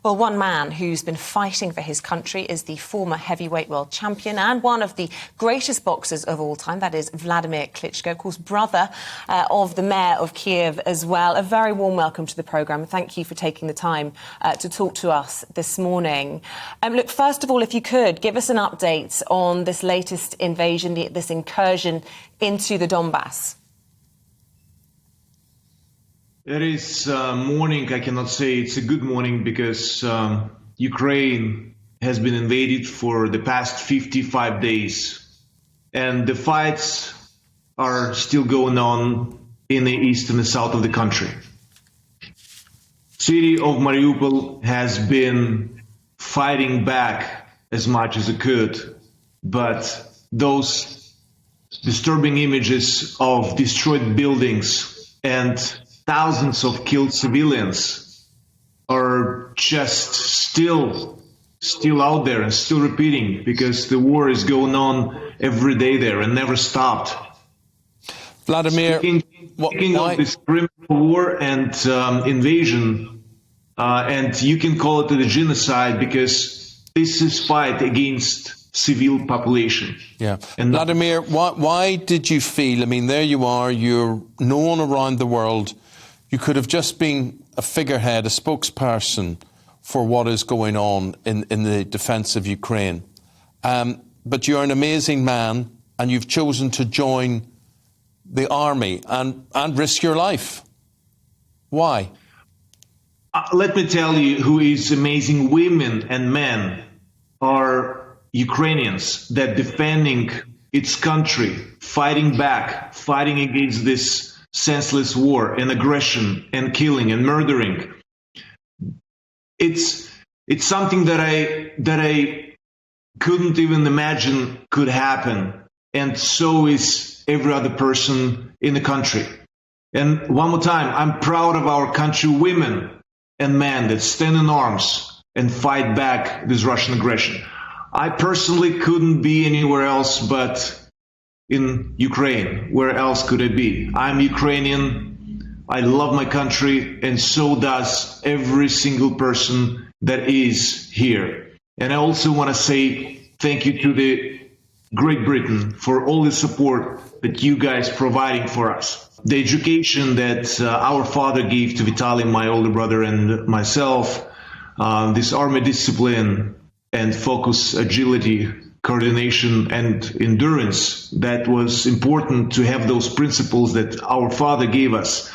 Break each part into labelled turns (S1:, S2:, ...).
S1: Well, one man who's been fighting for his country is the former heavyweight world champion and one of the greatest boxers of all time. That is Wladimir Klitschko, of course, brother of the mayor of Kiev as well. A very warm welcome to the programme. Thank you for taking the time to talk to us this morning. Look, first of all, if you could, give us an update on this latest invasion, this incursion into the Donbass.
S2: It is morning. I cannot say it's a good morning because Ukraine has been invaded for the past 55 days. And the fights are still going on in the east and the south of the country. City of Mariupol has been fighting back as much as it could, but those disturbing images of destroyed buildings and thousands of killed civilians are just still out there and still repeating because the war is going on every day there and never stopped.
S3: Vladimir,
S2: speaking of this criminal war and invasion, and you can call it a genocide because this is fight against civil population.
S3: Yeah. And Vladimir, why did you feel, I mean, there you are, you're known around the world. You could have just been a figurehead, a spokesperson for what is going on in the defence of Ukraine. But you're an amazing man and you've chosen to join the army and risk your life. Why?
S2: Let me tell you who is amazing. Women and men are Ukrainians that defending its country, fighting back, fighting against this senseless war and aggression and killing and murdering. It's something that I couldn't even imagine could happen, and so is every other person in the country. And one more time, I'm proud of our country women and men that stand in arms and fight back this Russian aggression. I personally couldn't be anywhere else but in Ukraine. Where else could I be? I'm Ukrainian, I love my country, and so does every single person that is here. And I also want to say thank you to the Great Britain for all the support that you guys providing for us. The education that our father gave to Vitaly, my older brother, and myself, this army discipline and focus, agility, coordination and endurance, that was important to have those principles that our father gave us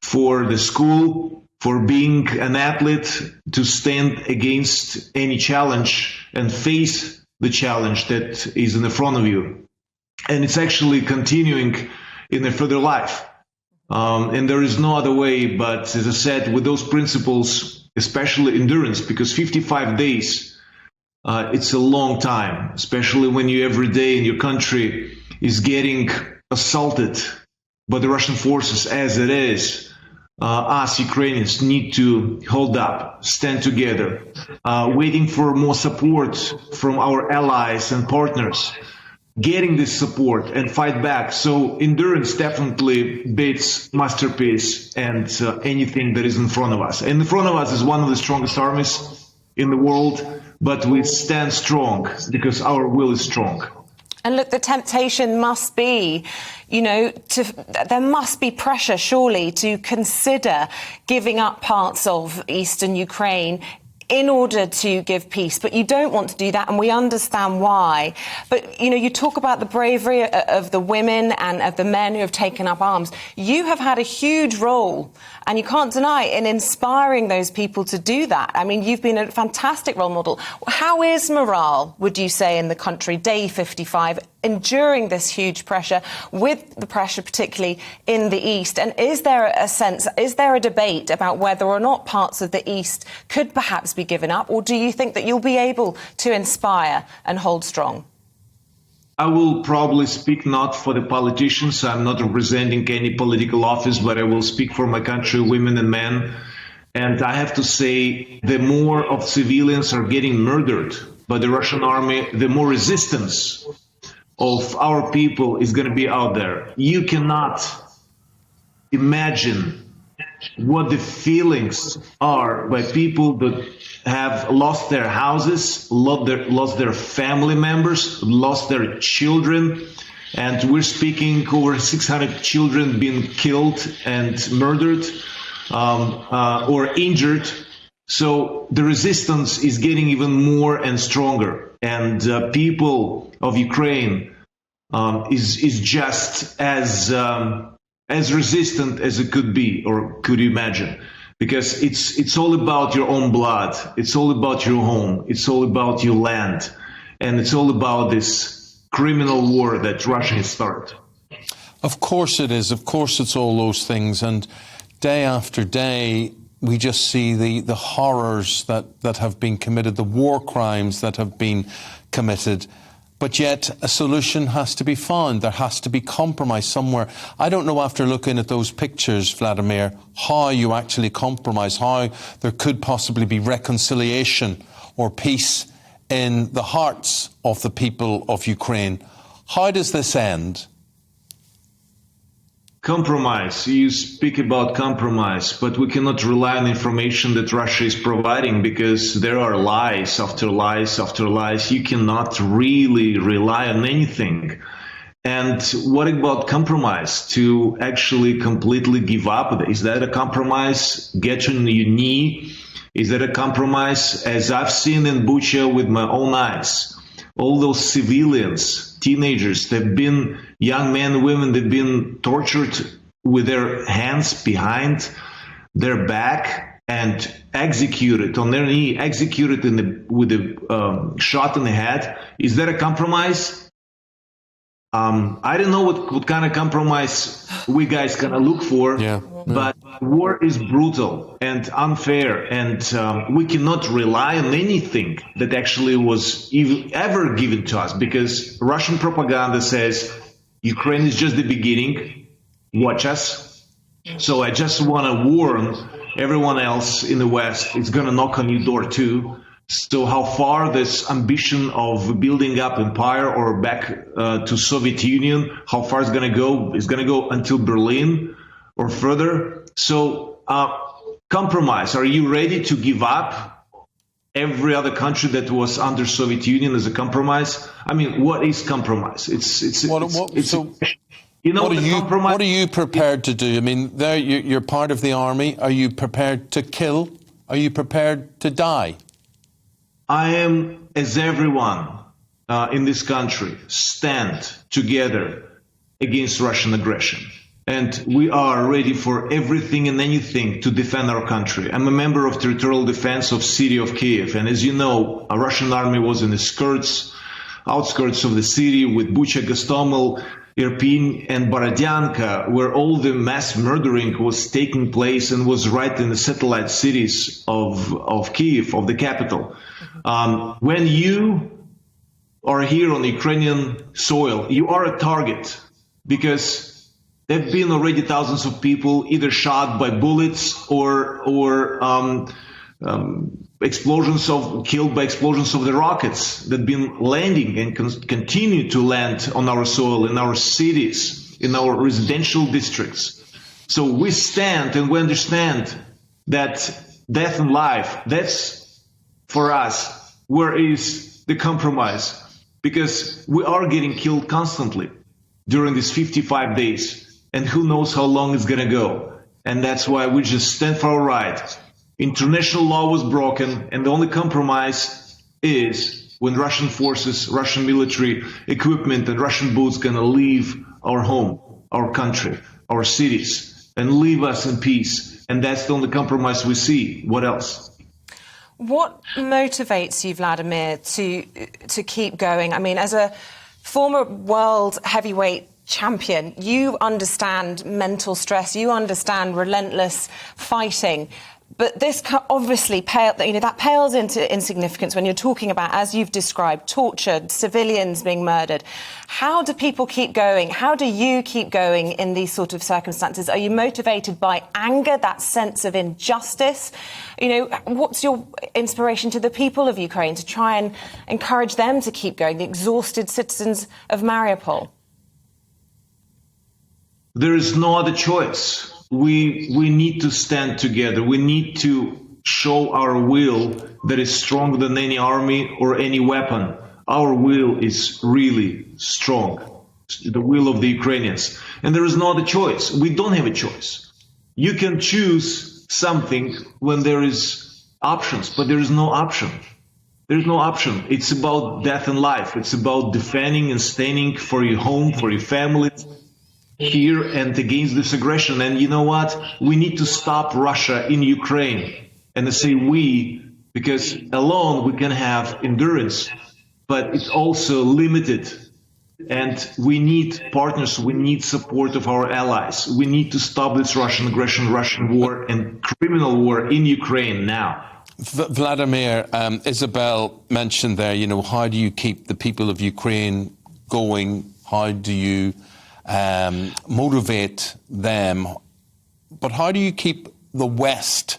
S2: for the school, for being an athlete, to stand against any challenge and face the challenge that is in the front of you. And it's actually continuing in a further life. And there is no other way, but as I said, with those principles, especially endurance, because 55 days, it's a long time, especially when you every day in your country is getting assaulted by the Russian forces as it is. Us Ukrainians need to hold up, stand together, waiting for more support from our allies and partners, getting this support and fight back. So endurance definitely beats masterpiece and anything that is in front of us. And in front of us is one of the strongest armies in the world, but we stand strong because our will is strong.
S1: And look, the temptation must be, there must be pressure, surely, to consider giving up parts of eastern Ukraine in order to give peace. But you don't want to do that, and we understand why. But, you talk about the bravery of the women and of the men who have taken up arms. You have had a huge role, and you can't deny, in inspiring those people to do that. I mean, you've been a fantastic role model. How is morale, would you say, in the country, day 55, enduring this huge pressure, with the pressure particularly in the East? And is there a debate about whether or not parts of the East could perhaps be given up, or do you think that you'll be able to inspire and hold strong?
S2: I will probably speak not for the politicians. I'm not representing any political office, but I will speak for my country, women and men. And I have to say, the more of civilians are getting murdered by the Russian army, the more resistance of our people is going to be out there. You cannot imagine what the feelings are by people that have lost their houses, lost their family members, lost their children. And we're speaking over 600 children being killed and murdered or injured. So the resistance is getting even more and stronger. And people of Ukraine is just as resistant as it could be or could you imagine. Because it's all about your own blood. It's all about your home. It's all about your land. And it's all about this criminal war that Russia has started.
S3: Of course it is. Of course it's all those things. And day after day, we just see the horrors that have been committed, the war crimes that have been committed. But yet a solution has to be found. There has to be compromise somewhere. I don't know, after looking at those pictures, Wladimir, how you actually compromise, how there could possibly be reconciliation or peace in the hearts of the people of Ukraine. How does this end?
S2: Compromise. You speak about compromise, but we cannot rely on information that Russia is providing because there are lies after lies after lies. You cannot really rely on anything. And what about compromise? To actually completely give up? Is that a compromise? Get on your knee? Is that a compromise? As I've seen in Bucha with my own eyes, all those civilians, teenagers, they've been young men, women, they've been tortured with their hands behind their back and executed on their knee, executed with a shot in the head. Is that a compromise? I don't know what kind of compromise we guys gonna look for, but war is brutal and unfair, and we cannot rely on anything that actually was ever given to us, because Russian propaganda says Ukraine is just the beginning, watch us. So I just want to warn everyone else in the West, it's gonna knock on your door too. So how far this ambition of building up empire or back to Soviet Union, how far it's going to go? It's going to go until Berlin or further. So compromise. Are you ready to give up every other country that was under Soviet Union as a compromise? I mean, what is compromise?
S3: What are you prepared to do? I mean, there you're part of the army. Are you prepared to kill? Are you prepared to die?
S2: I am, as everyone in this country, stand together against Russian aggression. And we are ready for everything and anything to defend our country. I'm a member of territorial defense of city of Kiev. And as you know, a Russian army was in the outskirts of the city with Bucha, Gostomel, Irpin and Borodyanka, where all the mass murdering was taking place and was right in the satellite cities of Kiev, of the capital. When you are here on Ukrainian soil, you are a target, because there have been already thousands of people either shot by bullets or killed by explosions of the rockets that have been landing and continue to land on our soil, in our cities, in our residential districts. So we stand and we understand that death and life, that's for us, where is the compromise? Because we are getting killed constantly during these 55 days, and who knows how long it's gonna go. And that's why we just stand for our right. International law was broken, and the only compromise is when Russian forces, Russian military equipment and Russian boats gonna leave our home, our country, our cities, and leave us in peace. And that's the only compromise we see. What else?
S1: What motivates you, Wladimir, to keep going? I mean, as a former world heavyweight champion, you understand mental stress, you understand relentless fighting. But this obviously that pales into insignificance when you're talking about, as you've described, tortured, civilians being murdered. How do people keep going? How do you keep going in these sort of circumstances? Are you motivated by anger, that sense of injustice? You know, what's your inspiration to the people of Ukraine to try and encourage them to keep going, the exhausted citizens of Mariupol?
S2: There is no other choice. we need to stand together. We need to show our will that is stronger than any army or any weapon. Our will is really strong, the will of the Ukrainians. And there is no other choice. We don't have a choice. You can choose something when there is options, but there is no option. There's no option. It's about death and life. It's about defending and standing for your home, for your family, here and against this aggression. And you know what? We need to stop Russia in Ukraine. And I say we, because alone we can have endurance, but it's also limited. And we need partners, we need support of our allies. We need to stop this Russian aggression, Russian war and criminal war in Ukraine now.
S3: Vladimir, Isabel mentioned there, how do you keep the people of Ukraine going? How do you motivate them? But how do you keep the West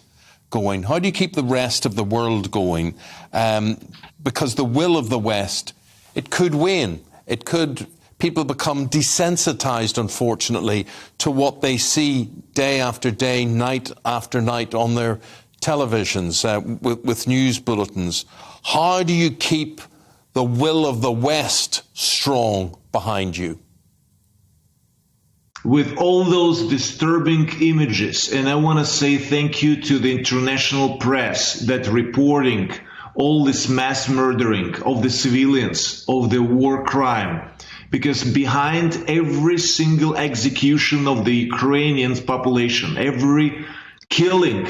S3: going? How do you keep the rest of the world going? Because the will of the West, it could wane. People become desensitized, unfortunately, to what they see day after day, night after night on their televisions, with news bulletins. How do you keep the will of the West strong behind you?
S2: With all those disturbing images, and I want to say thank you to the international press that reporting all this mass murdering of the civilians, of the war crime, because behind every single execution of the Ukrainian population, every killing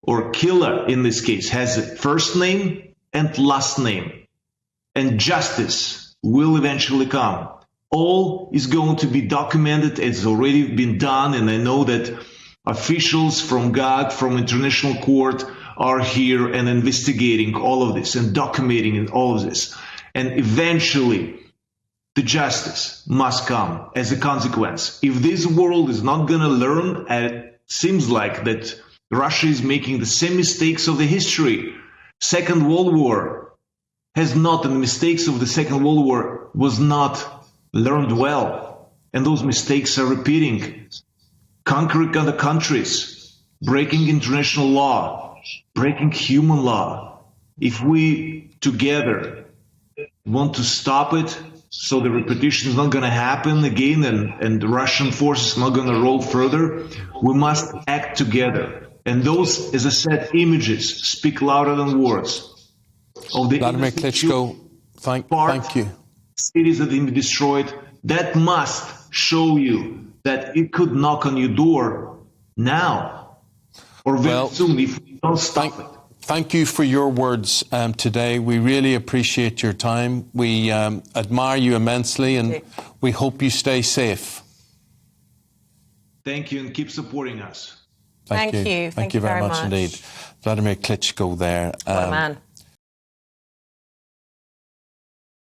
S2: or killer in this case has a first name and last name, and justice will eventually come. All is going to be documented. It's already been done, and I know that officials from GOG, from International Court, are here and investigating all of this and documenting all of this. And eventually, the justice must come as a consequence. If this world is not going to learn, and it seems like that Russia is making the same mistakes of the history. Second World War has not, and the mistakes of the Second World War was not learned well. And those mistakes are repeating. Conquering other countries, breaking international law, breaking human law. If we together want to stop it, so the repetition is not going to happen again and the Russian forces are not going to roll further, we must act together. And those, as I said, images speak louder than words. Of the
S3: Wladimir Klitschko, thank you.
S2: Cities that have been destroyed, that must show you that it could knock on your door now or very soon if we don't stop it.
S3: Thank you for your words today. We really appreciate your time. We admire you immensely, and we hope you stay safe.
S2: Thank you, and keep supporting us.
S1: Thank you.
S3: Thank you very much indeed. Wladimir Klitschko there.
S1: What a man.